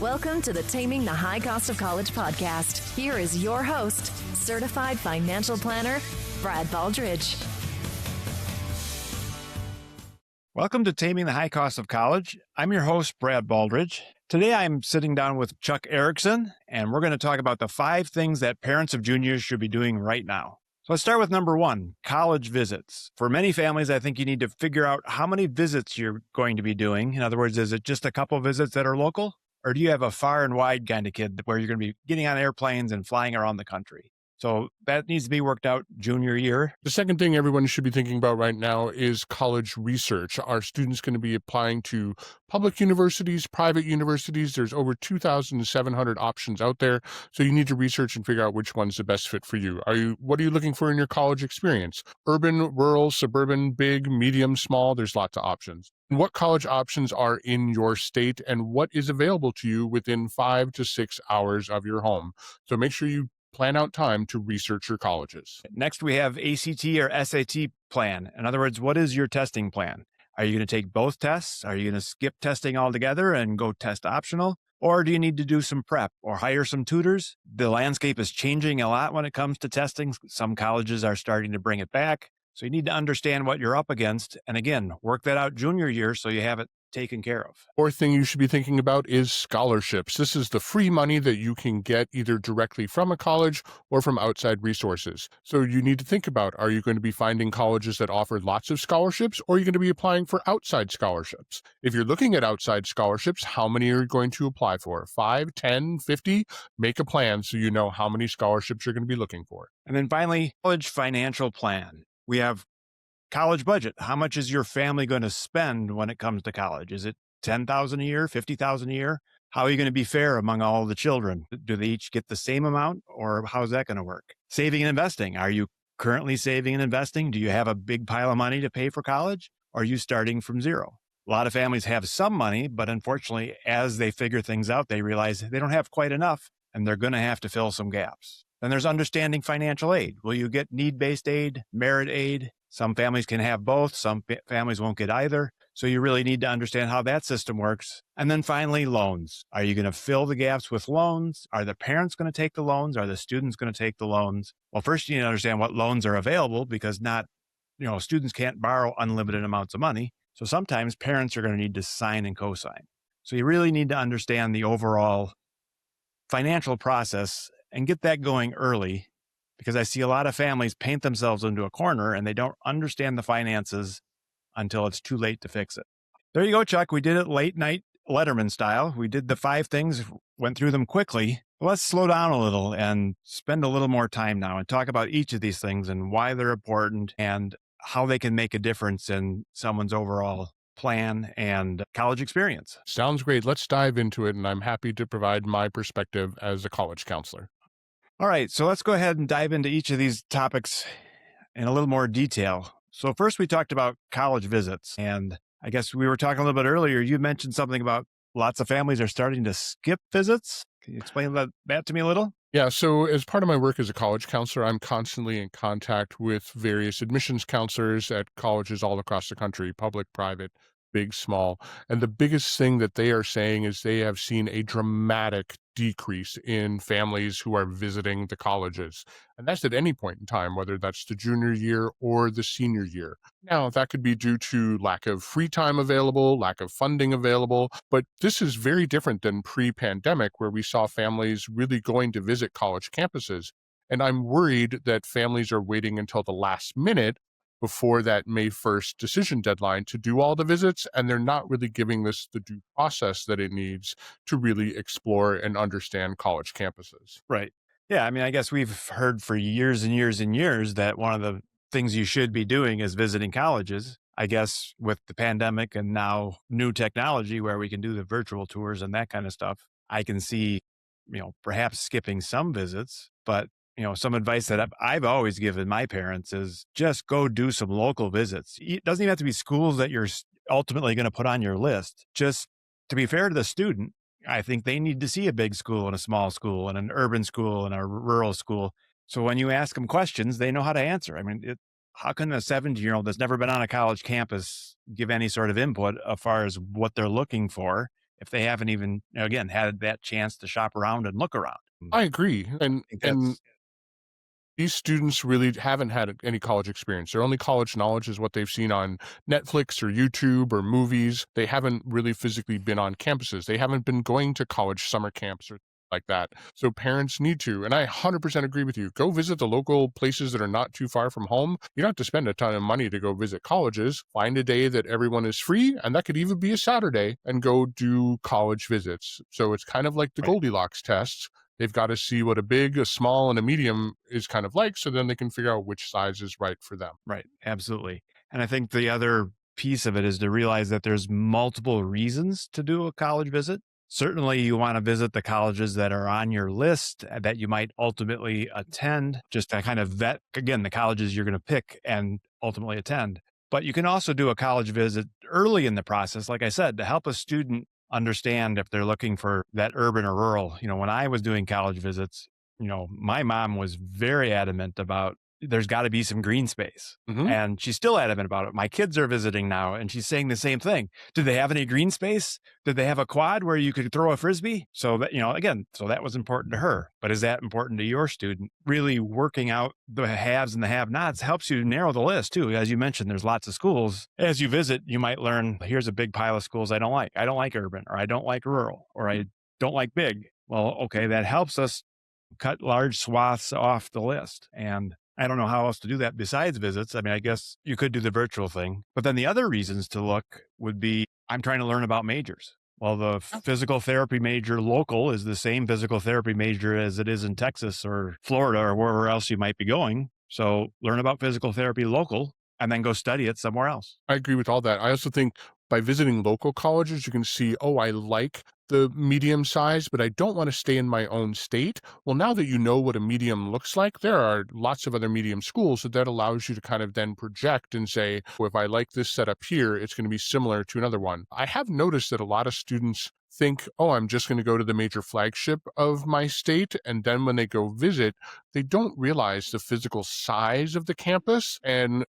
Welcome to the Taming the High Cost of College podcast. Here is your host, certified financial planner, Brad Baldridge. Welcome to Taming the High Cost of College. I'm your host, Brad Baldridge. Today I'm sitting down with Chuck Erickson, and we're going to talk about the 5 things that parents of juniors should be doing right now. So let's start with number 1, college visits. For many families, I think you need to figure out how many visits you're going to be doing. In other words, is it just a couple of visits that are local? Or do you have a far and wide kind of kid where you're going to be getting on airplanes and flying around the country? So that needs to be worked out junior year. The second thing everyone should be thinking about right now is college research. Are students going to be applying to public universities, private universities? There's over 2,700 options out there. So you need to research and figure out which one's the best fit for you. What are you looking for in your college experience? Urban, rural, suburban, big, medium, small? There's lots of options. What college options are in your state and what is available to you within 5 to 6 hours of your home? So make sure you plan out time to research your colleges. Next, we have ACT or SAT plan. In other words, what is your testing plan? Are you going to take both tests? Are you going to skip testing altogether and go test optional? Or do you need to do some prep or hire some tutors? The landscape is changing a lot when it comes to testing. Some colleges are starting to bring it back. So you need to understand what you're up against. And again, work that out junior year so you have it taken care of. Fourth thing you should be thinking about is scholarships. This is the free money that you can get either directly from a college or from outside resources. So you need to think about, are you going to be finding colleges that offer lots of scholarships, or are you going to be applying for outside scholarships? If you're looking at outside scholarships, how many are you going to apply for? 5, 10, 50? Make a plan so you know how many scholarships you're going to be looking for. And then finally, college financial plan. We have college budget. How much is your family going to spend when it comes to college? Is it $10,000 a year, $50,000 a year? How are you going to be fair among all the children? Do they each get the same amount, or how's that going to work? Saving and investing. Are you currently saving and investing? Do you have a big pile of money to pay for college? Or are you starting from zero? A lot of families have some money, but unfortunately, as they figure things out, they realize they don't have quite enough, and they're going to have to fill some gaps. Then there's understanding financial aid. Will you get need-based aid, merit aid? Some families can have both. Some families won't get either. So you really need to understand how that system works. And then finally, loans. Are you going to fill the gaps with loans? Are the parents going to take the loans? Are the students going to take the loans? Well, first you need to understand what loans are available, because students can't borrow unlimited amounts of money. So sometimes parents are going to need to sign and co-sign. So you really need to understand the overall financial process and get that going early, because I see a lot of families paint themselves into a corner and they don't understand the finances until it's too late to fix it. There you go, Chuck. We did it late night Letterman style. We did the 5 things, went through them quickly. Let's slow down a little and spend a little more time now and talk about each of these things and why they're important and how they can make a difference in someone's overall plan and college experience. Sounds great. Let's dive into it, and I'm happy to provide my perspective as a college counselor. All right, so let's go ahead and dive into each of these topics in a little more detail. So first, we talked about college visits, and I guess we were talking a little bit earlier. You mentioned something about lots of families are starting to skip visits. Can you explain that to me a little? Yeah, so as part of my work as a college counselor, I'm constantly in contact with various admissions counselors at colleges all across the country, public, private, big, small. And the biggest thing that they are saying is they have seen a dramatic decrease in families who are visiting the colleges. And that's at any point in time, whether that's the junior year or the senior year. Now, that could be due to lack of free time available, lack of funding available, but this is very different than pre-pandemic, where we saw families really going to visit college campuses. And I'm worried that families are waiting until the last minute before that May 1st decision deadline to do all the visits, and they're not really giving this the due process that it needs to really explore and understand college campuses. Right. Yeah, I mean, I guess we've heard for years and years and years that one of the things you should be doing is visiting colleges. I guess with the pandemic and now new technology where we can do the virtual tours and that kind of stuff, I can see, perhaps skipping some visits, but some advice that I've always given my parents is just go do some local visits. It doesn't even have to be schools that you're ultimately going to put on your list. Just to be fair to the student, I think they need to see a big school and a small school and an urban school and a rural school. So when you ask them questions, they know how to answer. I mean, how can a 17-year-old that's never been on a college campus give any sort of input as far as what they're looking for if they haven't even, again, had that chance to shop around and look around. I agree. I think And that's these students really haven't had any college experience. Their only college knowledge is what they've seen on Netflix or YouTube or movies. They haven't really physically been on campuses. They haven't been going to college summer camps or like that. So parents need to, and I 100% agree with you, go visit the local places that are not too far from home. You don't have to spend a ton of money to go visit colleges. Find a day that everyone is free, and that could even be a Saturday, and go do college visits. So it's kind of like the right. Goldilocks tests. They've got to see what a big, a small, and a medium is kind of like, so then they can figure out which size is right for them. Right. Absolutely. And I think the other piece of it is to realize that there's multiple reasons to do a college visit. Certainly, you want to visit the colleges that are on your list that you might ultimately attend, just to kind of vet, again, the colleges you're going to pick and ultimately attend. But you can also do a college visit early in the process, like I said, to help a student understand if they're looking for that urban or rural. When I was doing college visits, my mom was very adamant about there's got to be some green space. Hmm. And she's still adamant about it. My kids are visiting now and she's saying the same thing. Did they have any green space? Did they have a quad where you could throw a Frisbee? So that, again, so that was important to her. But is that important to your student? Really working out the haves and the have-nots helps you narrow the list too. As you mentioned, there's lots of schools. As you visit, you might learn, here's a big pile of schools I don't like. I don't like urban, or I don't like rural, or I don't like big. Well, okay, that helps us cut large swaths off the list. And I don't know how else to do that besides visits. I mean, I guess you could do the virtual thing, but then the other reasons to look would be, I'm trying to learn about majors. Well, the physical therapy major local is the same physical therapy major as it is in Texas or Florida or wherever else you might be going. So learn about physical therapy local and then go study it somewhere else. I agree with all that. I also think by visiting local colleges, you can see, oh, I like the medium size, but I don't want to stay in my own state. Well, now that you know what a medium looks like, there are lots of other medium schools that allows you to kind of then project and say, well, if I like this setup here, it's going to be similar to another one. I have noticed that a lot of students think, oh, I'm just going to go to the major flagship of my state. And then when they go visit, they don't realize the physical size of the campus. And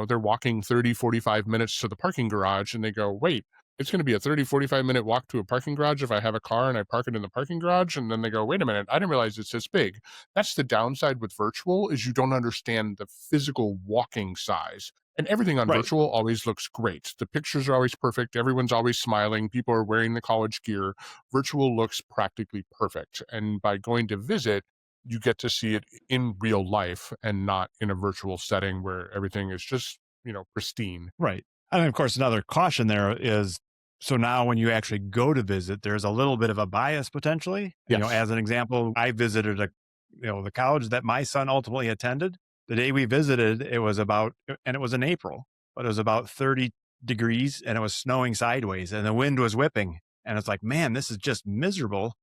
they're walking 30, 45 minutes to the parking garage and they go, wait, it's going to be a 30, 45-minute walk to a parking garage if I have a car and I park it in the parking garage. And then they go, wait a minute, I didn't realize it's this big. That's the downside with virtual, is you don't understand the physical walking size. And everything on Right. virtual always looks great. The pictures are always perfect. Everyone's always smiling. People are wearing the college gear. Virtual looks practically perfect. And by going to visit, you get to see it in real life and not in a virtual setting where everything is just, pristine. Right. And of course, another caution there is, so now when you actually go to visit, there's a little bit of a bias potentially. Yes. As an example, I visited the college that my son ultimately attended. The day we visited, it was in April, but it was about 30 degrees and it was snowing sideways and the wind was whipping. And it's like, man, this is just miserable.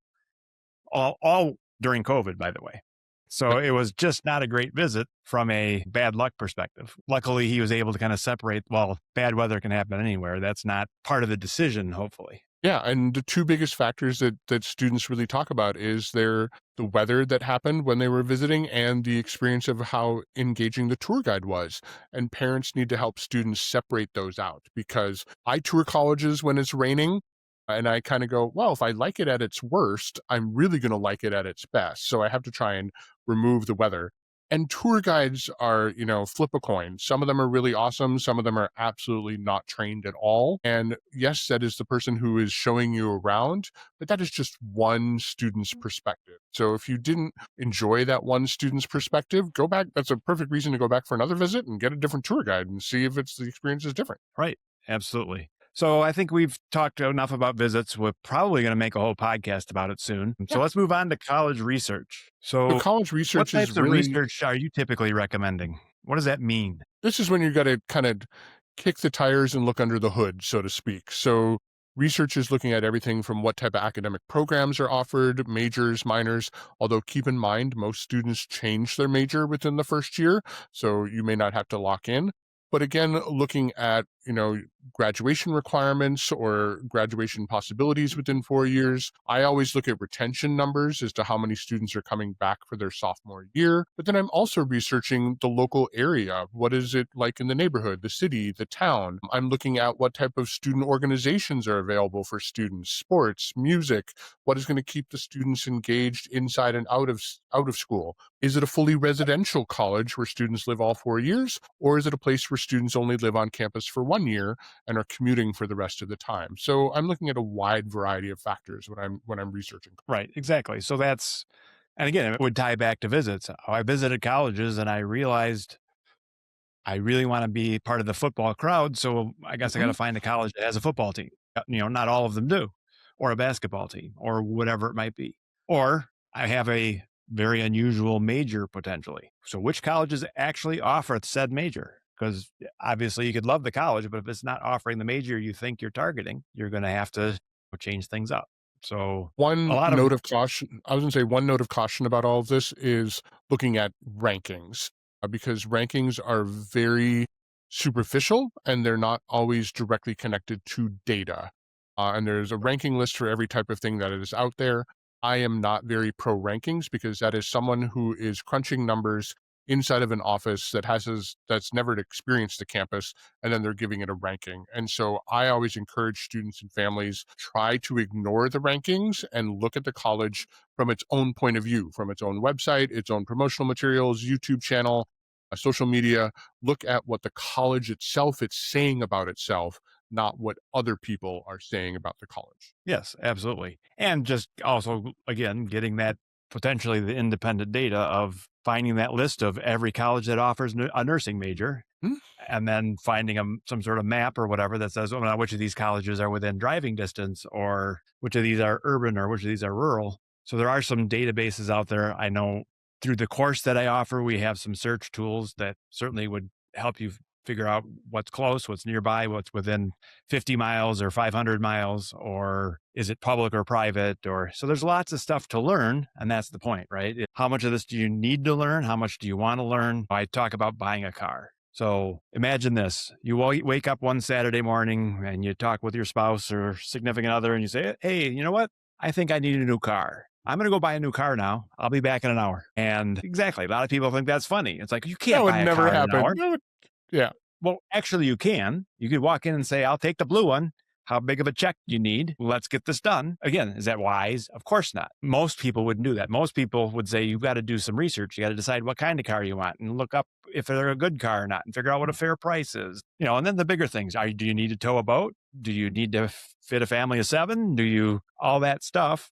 All during COVID, by the way. So it was just not a great visit from a bad luck perspective. Luckily, he was able to kind of separate, well, bad weather can happen anywhere. That's not part of the decision, hopefully. Yeah, and the two biggest factors that students really talk about is the weather that happened when they were visiting and the experience of how engaging the tour guide was. And parents need to help students separate those out, because I tour colleges when it's raining. And I kind of go, well, if I like it at its worst, I'm really going to like it at its best. So I have to try and remove the weather. And tour guides are, flip a coin. Some of them are really awesome. Some of them are absolutely not trained at all. And yes, that is the person who is showing you around, but that is just one student's perspective. So if you didn't enjoy that one student's perspective, go back. That's a perfect reason to go back for another visit and get a different tour guide and see if the experience is different. Right. Absolutely. So I think we've talked enough about visits. We're probably going to make a whole podcast about it soon. So let's move on to college research. So college research what types is of really research are you typically recommending? What does that mean? This is when you got to kind of kick the tires and look under the hood, so to speak. So research is looking at everything from what type of academic programs are offered, majors, minors, although keep in mind, most students change their major within the first year, so you may not have to lock in. But again, looking at, graduation requirements or graduation possibilities within 4 years. I always look at retention numbers as to how many students are coming back for their sophomore year. But then I'm also researching the local area. What is it like in the neighborhood, the city, the town? I'm looking at what type of student organizations are available for students, sports, music, what is going to keep the students engaged inside and out of school. Is it a fully residential college where students live all 4 years, or is it a place where students only live on campus for 1 year and are commuting for the rest of the time? So I'm looking at a wide variety of factors when I'm researching. Right, exactly. So and again, it would tie back to visits. I visited colleges and I realized I really want to be part of the football crowd. So I guess I got to find a college that has a football team. Not all of them do, or a basketball team, or whatever it might be. Or I have a very unusual major potentially. So which colleges actually offer said major? Because obviously you could love the college, but if it's not offering the major you think you're targeting, you're going to have to change things up. So a One lot of note of caution, I was going to say one note of caution about all of this is looking at rankings, because rankings are very superficial and they're not always directly connected to data. And there's a ranking list for every type of thing that is out there. I am not very pro rankings because that is someone who is crunching numbers inside of an office that's never experienced the campus, and then they're giving it a ranking. And so I always encourage students and families try to ignore the rankings and look at the college from its own point of view, from its own website, its own promotional materials, YouTube channel, social media. Look at what the college itself is saying about itself, not what other people are saying about the college. Yes, absolutely. And just also, again, getting that potentially the independent data of finding that list of every college that offers a nursing major, and then finding some sort of map or whatever that says, well, which of these colleges are within driving distance, or which of these are urban, or which of these are rural. So there are some databases out there. I know through the course that I offer, we have some search tools that certainly would help you figure out what's close, what's nearby, what's within 50 miles or 500 miles, or is it public or private? So there's lots of stuff to learn. And that's the point, right? How much of this do you need to learn? How much do you want to learn? I talk about buying a car. So imagine this, you wake up one Saturday morning and you talk with your spouse or significant other and you say, hey, you know what? I think I need a new car. I'm going to go buy a new car now. I'll be back in an hour. And exactly. A lot of people think that's funny. It's like, you can't buy a car in an hour. Yeah. Well, actually you can. You could walk in and say, I'll take the blue one. How big of a check do you need? Let's get this done. Again, is that wise? Of course not. Most people wouldn't do that. Most people would say, you've got to do some research. You got to decide what kind of car you want and look up if they're a good car or not and figure out what a fair price is. And then the bigger things do you need to tow a boat? Do you need to fit a family of 7? All that stuff,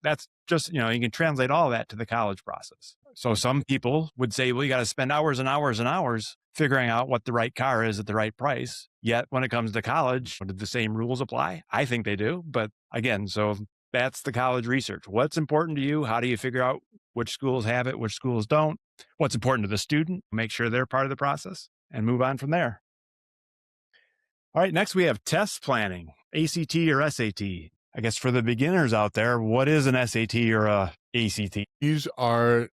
that's just, you can translate all that to the college process. So some people would say, well, you got to spend hours and hours and hours figuring out what the right car is at the right price. Yet when it comes to college, do the same rules apply? I think they do. But again, so that's the college research. What's important to you? How do you figure out which schools have it, which schools don't? What's important to the student? Make sure they're part of the process and move on from there. All right, next we have test planning, ACT or SAT. I guess for the beginners out there, what is an SAT or a ACT? These are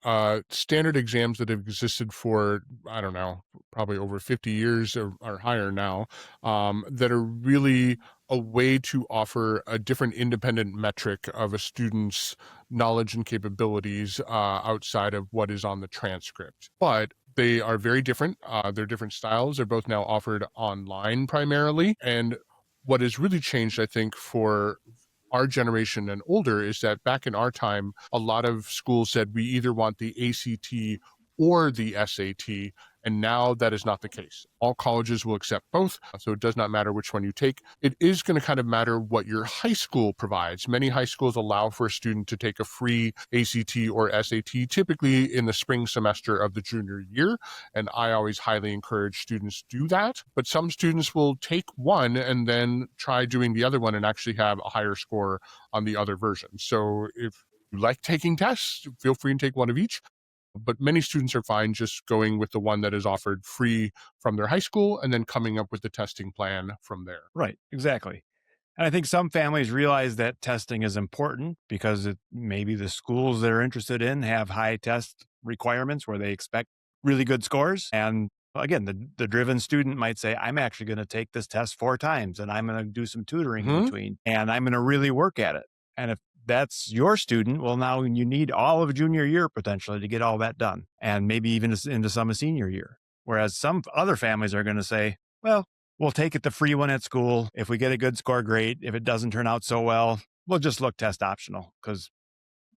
standard exams that have existed for, I don't know, probably over 50 years or higher now, that are really a way to offer a different independent metric of a student's knowledge and capabilities outside of what is on the transcript. But they are very different. They're different styles. They're both now offered online primarily. And what has really changed, I think, for our generation and older is that back in our time, a lot of schools said we either want the ACT or the SAT, and now that is not the case. All colleges will accept both, so it does not matter which one you take. It is going to kind of matter what your high school provides. Many high schools allow for a student to take a free ACT or SAT, typically in the spring semester of the junior year, and I always highly encourage students to do that. But some students will take one and then try doing the other one and actually have a higher score on the other version. So if you like taking tests, feel free and take one of each. But many students are fine just going with the one that is offered free from their high school and then coming up with the testing plan from there. Right, exactly. And I think some families realize that testing is important because maybe the schools they're interested in have high test requirements where they expect really good scores. And Again, the driven student might say, I'm actually going to take this test 4 times and I'm going to do some tutoring in between and I'm going to really work at it. And if that's your student, well, now you need all of junior year potentially to get all that done and maybe even into some of senior year. Whereas some other families are going to say, well, we'll take it the free one at school. If we get a good score, great. If it doesn't turn out so well, we'll just look test optional because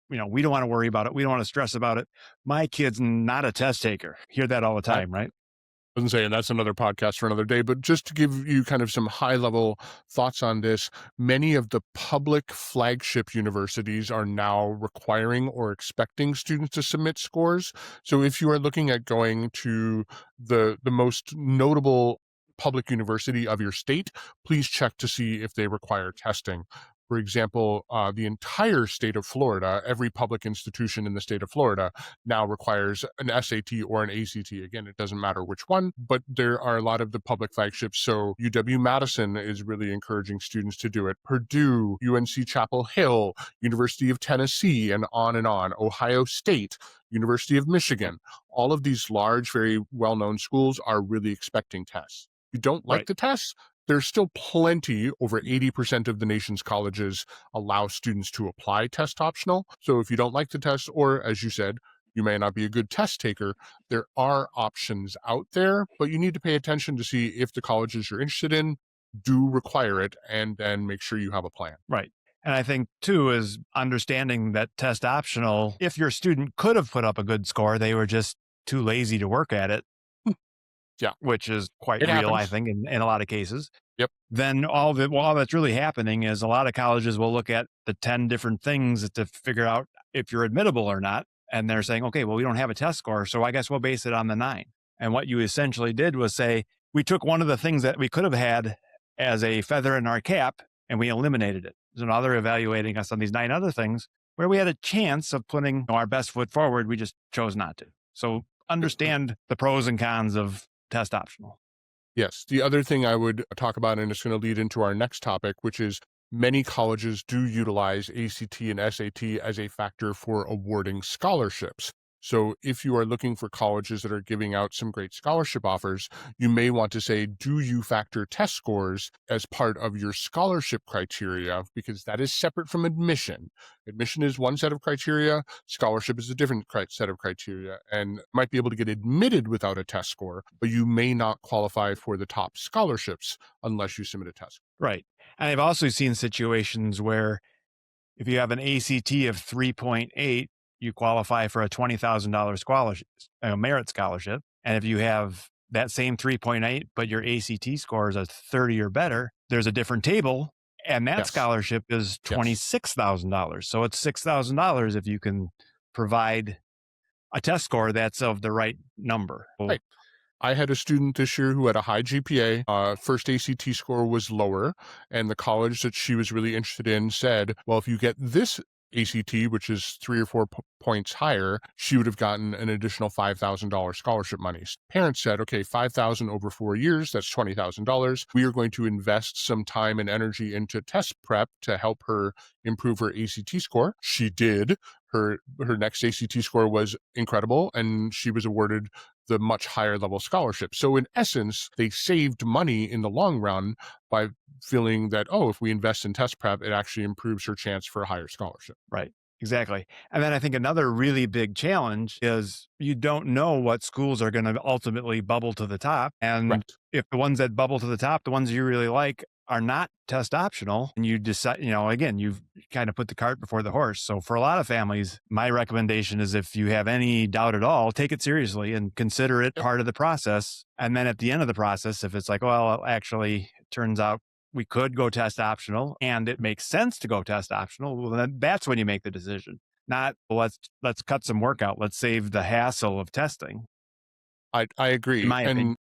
we don't want to worry about it. We don't want to stress about it. My kid's not a test taker. Hear that all the time, right? Wasn't saying that's another podcast for another day, but just to give you kind of some high level thoughts on this, many of the public flagship universities are now requiring or expecting students to submit scores. So if you are looking at going to the most notable public university of your state, please check to see if they require testing. For example, the entire state of Florida, every public institution in the state of Florida now requires an SAT or an ACT. Again, it doesn't matter which one, but there are a lot of the public flagships. So UW-Madison is really encouraging students to do it. Purdue, UNC Chapel Hill, University of Tennessee, and on, Ohio State, University of Michigan. All of these large, very well-known schools are really expecting tests. If you don't like the tests, there's still plenty, over 80% of the nation's colleges allow students to apply test optional. So if you don't like the test, or as you said, you may not be a good test taker, there are options out there, but you need to pay attention to see if the colleges you're interested in do require it and then make sure you have a plan. Right. And I think, too, is understanding that test optional, if your student could have put up a good score, they were just too lazy to work at it. Yeah. Which is quite real, happens. I think, in a lot of cases. Yep. Then all that's really happening is a lot of colleges will look at the 10 different things to figure out if you're admittable or not. And they're saying, okay, well, we don't have a test score, so I guess we'll base it on the 9. And what you essentially did was say, we took one of the things that we could have had as a feather in our cap and we eliminated it. So now they're evaluating us on these 9 other things where we had a chance of putting our best foot forward. We just chose not to. So understand the pros and cons of test optional. Yes. The other thing I would talk about, and it's going to lead into our next topic, which is many colleges do utilize ACT and SAT as a factor for awarding scholarships. So if you are looking for colleges that are giving out some great scholarship offers, you may want to say, do you factor test scores as part of your scholarship criteria? Because that is separate from admission. Admission is one set of criteria. Scholarship is a different set of criteria, and might be able to get admitted without a test score, but you may not qualify for the top scholarships unless you submit a test. Right. And I've also seen situations where if you have an ACT of 3.8, you qualify for a $20,000 scholarship, merit scholarship. And if you have that same 3.8, but your ACT score is a 30 or better, there's a different table. And that scholarship is $26,000. So it's $6,000 if you can provide a test score that's of the right number. Right. I had a student this year who had a high GPA. First ACT score was lower, and the college that she was really interested in said, well, if you get this ACT, which is 3 or 4 points higher, she would have gotten an additional $5,000 scholarship money. Parents said, okay, $5,000 over 4 years, that's $20,000. We are going to invest some time and energy into test prep to help her improve her ACT score. She did. Her next ACT score was incredible, and she was awarded the much higher level scholarship. So in essence, they saved money in the long run by feeling that, oh, if we invest in test prep, it actually improves her chance for a higher scholarship. Right. Exactly. And then I think another really big challenge is you don't know what schools are going to ultimately bubble to the top. And if the ones that bubble to the top, the ones you really like, are not test optional, and you decide, again, you've kind of put the cart before the horse. So for a lot of families, my recommendation is if you have any doubt at all, take it seriously and consider it part of the process. And then at the end of the process, if it's like, well, actually, it turns out we could go test optional and it makes sense to go test optional, well, then that's when you make the decision. Not, well, let's cut some work out. Let's save the hassle of testing. I agree. In my opinion.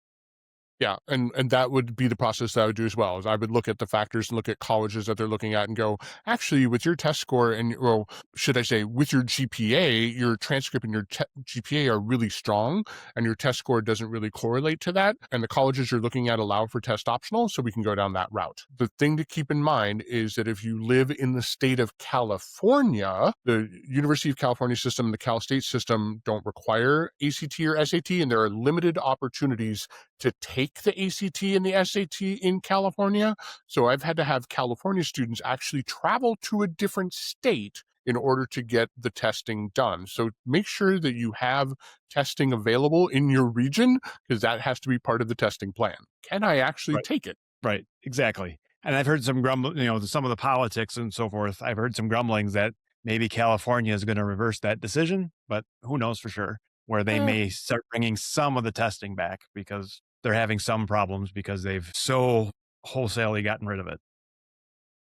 Yeah, and that would be the process that I would do as well, is I would look at the factors and look at colleges that they're looking at and go, "Actually, with your test score and well, should I say, with your GPA, your transcript and your GPA are really strong, and your test score doesn't really correlate to that, and the colleges you're looking at allow for test optional, so we can go down that route." The thing to keep in mind is that if you live in the state of California, the University of California system and the Cal State system don't require ACT or SAT, and there are limited opportunities to take the ACT and the SAT in California. So I've had to have California students actually travel to a different state in order to get the testing done. So make sure that you have testing available in your region, because that has to be part of the testing plan. Can I actually Right. take it? Right. Exactly. And I've heard some some of the politics and so forth. I've heard some grumblings that maybe California is going to reverse that decision, but who knows for sure, where they Eh, may start bringing some of the testing back because they're having some problems because they've so wholesalely gotten rid of it.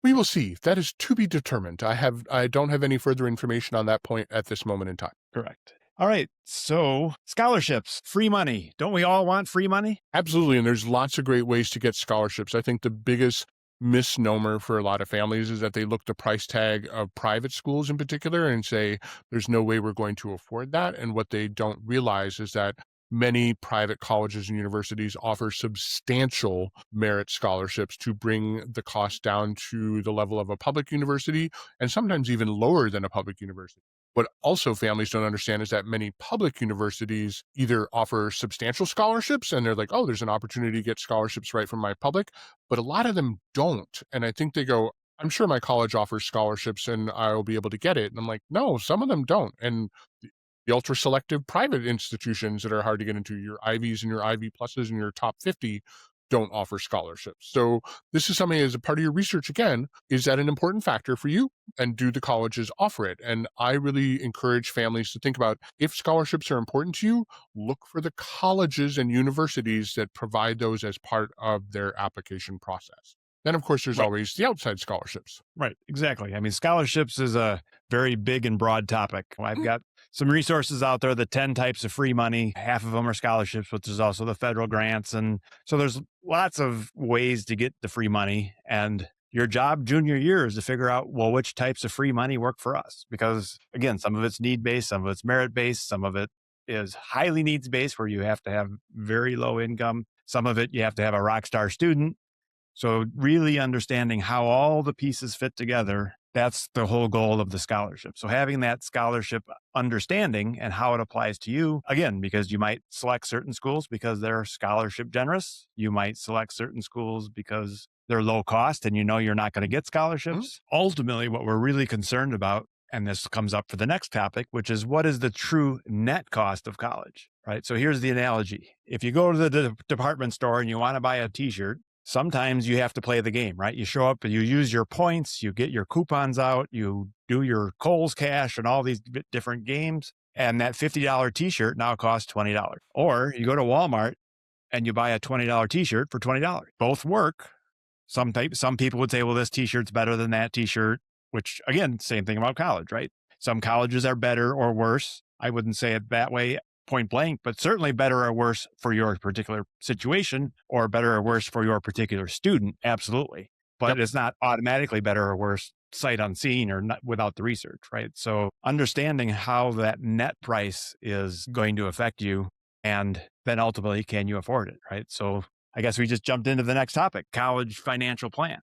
we will see. That is to be determined. I don't have any further information on that point at this moment in time. Correct. All right. So scholarships, free money. Don't we all want free money? Absolutely, and there's lots of great ways to get scholarships. I think the biggest misnomer for a lot of families is that they look the price tag of private schools in particular and say, "There's no way we're going to afford that." And what they don't realize is that many private colleges and universities offer substantial merit scholarships to bring the cost down to the level of a public university, and sometimes even lower than a public university. What also families don't understand is that many public universities either offer substantial scholarships and they're like, "Oh, there's an opportunity to get scholarships right from my public," but a lot of them don't. And I think they go, "I'm sure my college offers scholarships and I'll be able to get it." And I'm like, "No, some of them don't." And the ultra selective private institutions that are hard to get into, your Ivies and your Ivy pluses and your top 50, don't offer scholarships. So this is something, as a part of your research, again, is that an important factor for you? And do the colleges offer it? And I really encourage families to think about, if scholarships are important to you, look for the colleges and universities that provide those as part of their application process. Then, of course, there's Right. always the outside scholarships. Right. Exactly. I mean, scholarships is a very big and broad topic. I've got some resources out there, the 10 types of free money. Half of them are scholarships, but there's also the federal grants. And so there's lots of ways to get the free money. And your job junior year is to figure out, well, which types of free money work for us? Because again, some of it's need based, some of it's merit based, some of it is highly needs based where you have to have very low income. Some of it you have to have a rock star student. So really understanding how all the pieces fit together, that's the whole goal of the scholarship. So having that scholarship understanding and how it applies to you, again, because you might select certain schools because they're scholarship generous. You might select certain schools because they're low cost and you know you're not going to get Mhm. scholarships. Ultimately, what we're really concerned about, and this comes up for the next topic, which is what is the true net cost of college, right? So here's the analogy. If you go to the department store and you want to buy a t-shirt, sometimes you have to play the game, right? You show up and you use your points, you get your coupons out, you do your Kohl's Cash and all these different games. And that $50 t-shirt now costs $20. Or you go to Walmart and you buy a $20 t-shirt for $20. Both work. Some people would say, well, this t-shirt's better than that t-shirt, which again, same thing about college, right? Some colleges are better or worse. I wouldn't say it that way point blank, but certainly better or worse for your particular situation or better or worse for your particular student. Absolutely. Yep. But it's not automatically better or worse sight unseen or not without the research, right? So understanding how that net price is going to affect you and then ultimately can you afford it, right? So I guess we just jumped into the next topic, college financial plan.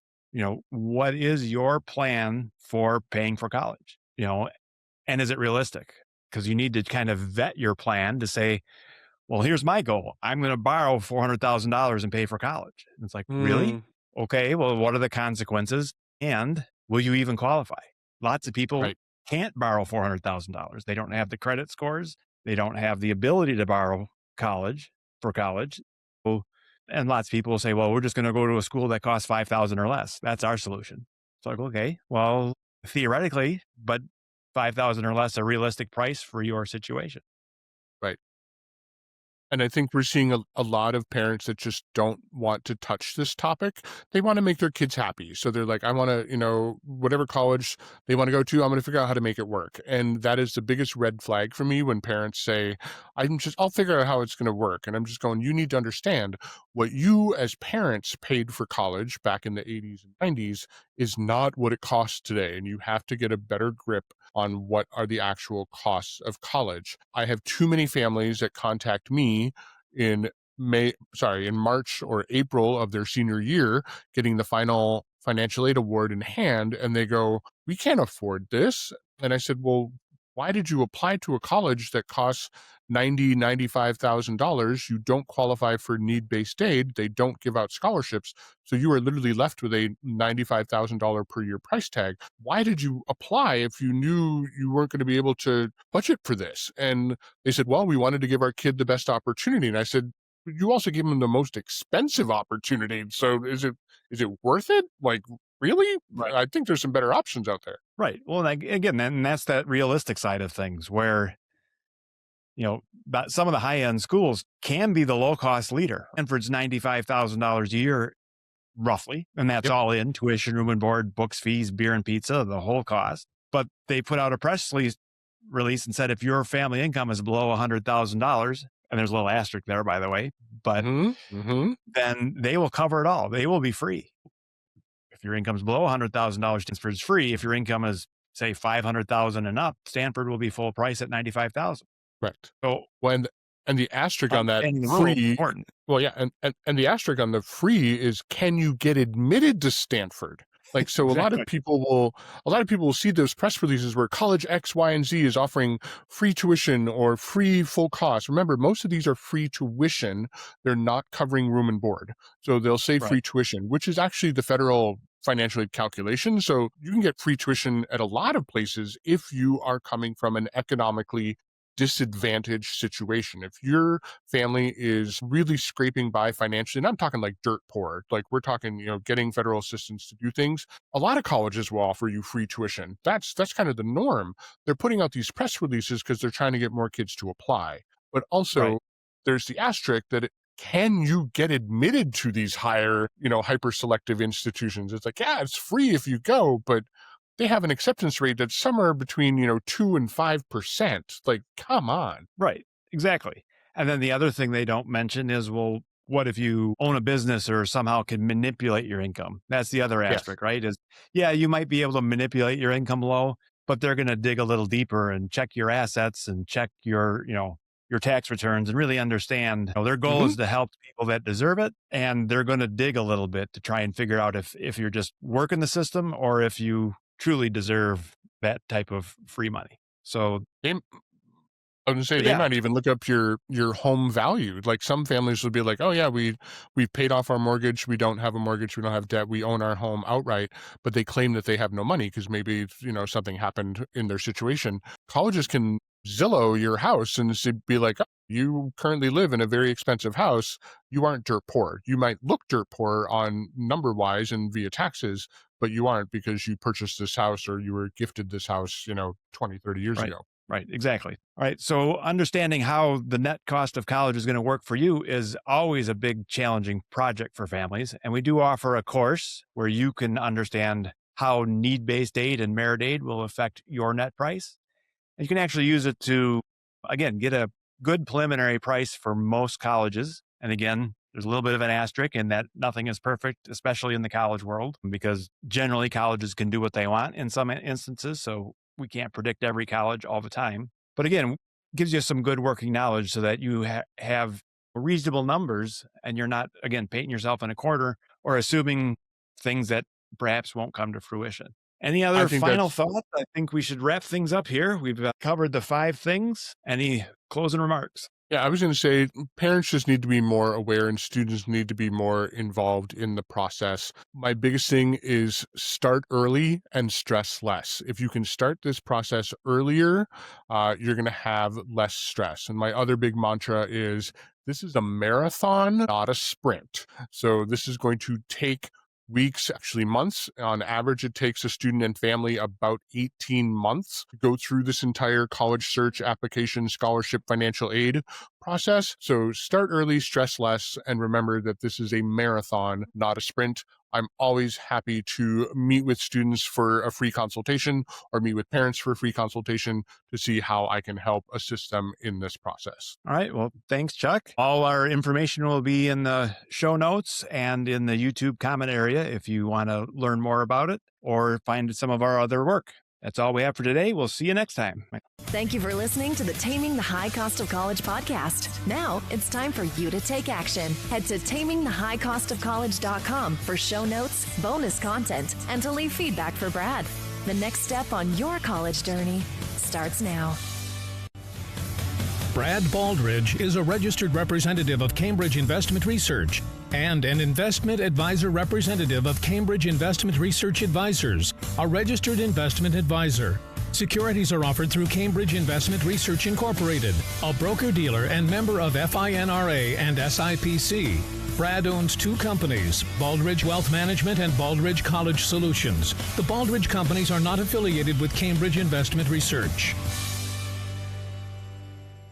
What is your plan for paying for college? And is it realistic? Because you need to kind of vet your plan to say, well, here's my goal. I'm going to borrow $400,000 and pay for college. And it's like, really? Mm, Okay. Well, what are the consequences? And will you even qualify? Lots of people right. can't borrow $400,000. They don't have the credit scores. They don't have the ability to borrow college. So, and lots of people will say, well, we're just going to go to a school that costs 5,000 or less. That's our solution. It's like, okay, well, theoretically, but 5,000 or less a realistic price for your situation. Right. And I think we're seeing a lot of parents that just don't want to touch this topic. They want to make their kids happy. So they're like, I want to, whatever college they want to go to, I'm going to figure out how to make it work. And that is the biggest red flag for me when parents say, I'll figure out how it's going to work. And I'm just going, you need to understand what you as parents paid for college back in the 80s and 90s is not what it costs today. And you have to get a better grip on what are the actual costs of college. I have too many families that contact me in in March or April of their senior year, getting the final financial aid award in hand, and they go, "We can't afford this." And I said, "Well, why did you apply to a college that costs $95,000? You don't qualify for need-based aid. They don't give out scholarships. So you are literally left with a $95,000 per year price tag. Why did you apply if you knew you weren't going to be able to budget for this?" And they said, "Well, we wanted to give our kid the best opportunity." And I said, "You also gave them the most expensive opportunity. So is it worth it? Like, really? Right. I think there's some better options out there." Right. Well, again, and that's that realistic side of things where, but some of the high end schools can be the low cost leader. Stanford's $95,000 a year, roughly. And that's Yep. all in tuition, room and board, books, fees, beer and pizza, the whole cost. But they put out a press release and said, if your family income is below $100,000, and there's a little asterisk there, by the way, but then they will cover it all. They will be free. If your income is below $100,000, Stanford is free. If your income is, say, $500,000 and up, Stanford will be full price at $95,000. Correct. So, And the asterisk on that understanding the rule is free, important. well, yeah, and the asterisk on the free is, can you get admitted to Stanford? Like, so a lot of Exactly. people will see those press releases where college X, Y, and Z is offering free tuition or free full cost. Remember, most of these are free tuition. They're not covering room and board. So they'll say Right. free tuition, which is actually the federal financial aid calculation. So you can get free tuition at a lot of places if you are coming from an economically disadvantaged situation. If your family is really scraping by financially, and I'm talking like dirt poor, like we're talking, getting federal assistance to do things, a lot of colleges will offer you free tuition. That's kind of the norm. They're putting out these press releases because they're trying to get more kids to apply. But also Right. there's the asterisk that can you get admitted to these higher, hyper selective institutions? It's like, yeah, it's free if you go, but they have an acceptance rate that's somewhere between, 2 and 5%. Like, come on. Right. Exactly. And then the other thing they don't mention is, well, what if you own a business or somehow can manipulate your income? That's the other Yes. aspect, right? Is, yeah, you might be able to manipulate your income low, but they're going to dig a little deeper and check your assets and check your tax returns and really understand, their goal is to help people that deserve it. And they're going to dig a little bit to try and figure out if you're just working the system or if you truly deserve that type of free money. So They, I was gonna say, they yeah, might even look up your home value. Like, some families will be like, "Oh yeah, we've paid off our mortgage. We don't have a mortgage. We don't have debt. We own our home outright." But they claim that they have no money because maybe something happened in their situation. Colleges can Zillow your house and be like, "Oh, you currently live in a very expensive house. You aren't dirt poor. You might look dirt poor on number wise and via taxes, but you aren't because you purchased this house or you were gifted this house, 20, 30 years right. ago." Right, exactly. All right. So understanding how the net cost of college is going to work for you is always a big challenging project for families. And we do offer a course where you can understand how need-based aid and merit aid will affect your net price. And you can actually use it to, again, get a good preliminary price for most colleges. And again, there's a little bit of an asterisk in that nothing is perfect, especially in the college world, because generally colleges can do what they want in some instances. So we can't predict every college all the time. But again, gives you some good working knowledge so that you have reasonable numbers and you're not, again, painting yourself in a corner or assuming things that perhaps won't come to fruition. Any I other think final that's thoughts? I think we should wrap things up here. We've covered the 5 things. Any closing remarks? Yeah, I was going to say parents just need to be more aware and students need to be more involved in the process. My biggest thing is start early and stress less. If you can start this process earlier, you're going to have less stress. And my other big mantra is, this is a marathon, not a sprint. So this is going to take weeks, actually months. On average, it takes a student and family about 18 months to go through this entire college search, application, scholarship, financial aid process. So start early, stress less, and remember that this is a marathon, not a sprint. I'm always happy to meet with students for a free consultation or meet with parents for a free consultation to see how I can help assist them in this process. All right. Well, thanks, Chuck. All our information will be in the show notes and in the YouTube comment area if you want to learn more about it or find some of our other work. That's all we have for today. We'll see you next time. Thank you for listening to the Taming the High Cost of College podcast. Now it's time for you to take action. Head to tamingthehighcostofcollege.com for show notes, bonus content, and to leave feedback for Brad. The next step on your college journey starts now. Brad Baldridge is a registered representative of Cambridge Investment Research and an investment advisor representative of Cambridge Investment Research Advisors, a registered investment advisor. Securities are offered through Cambridge Investment Research Incorporated, a broker-dealer and member of FINRA and SIPC. Brad owns two companies, Baldridge Wealth Management and Baldridge College Solutions. The Baldridge companies are not affiliated with Cambridge Investment Research.